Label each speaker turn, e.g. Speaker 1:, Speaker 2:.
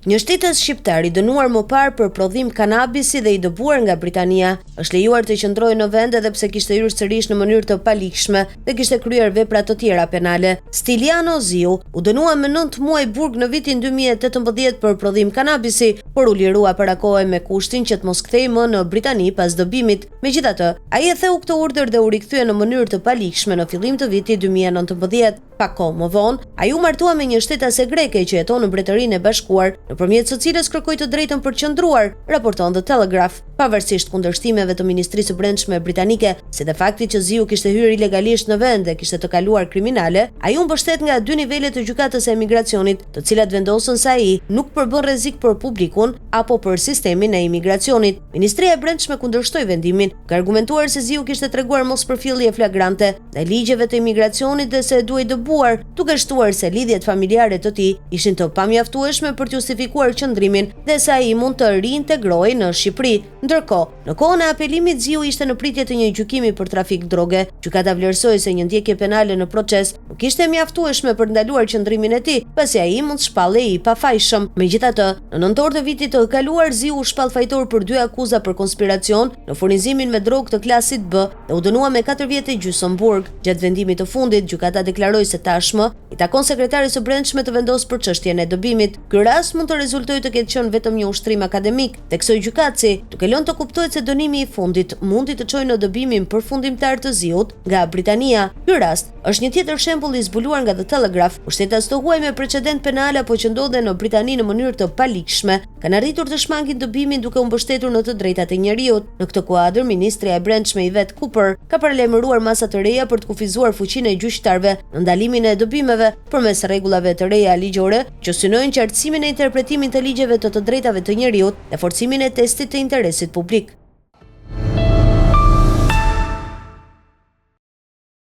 Speaker 1: Një shtetës shqiptar i dënuar më parë për prodhim kanabisi dhe i dëbuar nga Britania është lejuar të qëndrojë në vend edhe pse kishte hyrë sërish në mënyrë të palikshme dhe kishte kryer vepra të tjera penale. Stiliano Ziu u dënua me 9 muaj burg në vitin 2018 për prodhim kanabisi, por u lirua para kohe me kushtin që të mos kthehej më në Britani pas dëbimit. Megjithatë, ai e theu këtë urdhër dhe u rikthye në mënyrë të palikshme në fillim të vitit 2019. Pak kohë më vonë, ai u martua me një shtetase greke që jeton në Mbretërinë e Bashkuar, nëpërmjet së cilës kërkoi të drejtën për të qëndruar, raporton The Telegraph. Pavarësisht kundërshtimeve të Ministrisë së Brendshme britanike, si dhe faktit që Ziu kishte hyrë ilegalisht në vend dhe kishte të kaluar kriminale, ai u mbështet nga 2 nivelet të gjykatës së emigracionit, të cilat vendosën se ai nuk përbën rrezik për publikun apo për sistemin e imigracionit. Ministria e Brendshme kundërshtoi vendimin, ka argumentuar se Ziu kishte treguar mospërfillje flagrante ndaj ligjeve të imigracionit dhe se duhej dëbuar, duke shtuar se lidhjet familjare të tij ishin të pamjaftueshme për të justifikuar qëndrimin dhe se ai mund të riintegrohej në Shqipëri. Ndërkohë, në kohën e apelimit Ziu ishte në pritje të një gjykimi për trafik droge. Gjykata vlerësoi se një ndjekje penale në proces nuk ishte mjaftueshme për ndaluar qëndrimin e tij, pasi ai mund të shpallej i pafajshëm. Megjithatë, në nëntor të vitit të kaluar Ziu u shpall fajtor për 2 akuza për konspiracion në furnizimin me drogë të klasit B dhe u dënua me 4 vjet e gjysmë burg. Gjatë vendimit të fundit, gjykata deklaroi se tashmë i takon sekretarit së Brendshme të vendosë për çështjen e dëbimit. Ky rast mund të rezultojë të ketë qenë vetëm një ushtrim akademik, teksoj gjykatësi, duke lënë të kuptohet se dënimi i fundit mundi të çojë në dëbimin përfundimtar të Ziut nga Britania. Ky rast është një tjetër shembull i zbuluar nga The Telegraph. Pushtetas të huaj me precedent penal apo që ndodhen në Britani në mënyrë të palikshme kanë arritur të shmangin dëbimin duke u mbështetur në të drejtat e njerëzit. Në këtë kuadër, Ministria e Brendshme Yvette Cooper ka paralajmëruar masa të reja për të kufizuar fuqinë e gjyqtarëve në ndalimin e dëbimeve përmes rregullave të reja ligjore që synojnë qartësimin e interpretimit të ligjeve të drejtave të njerëzit dhe forcimin e testit të interesit publik.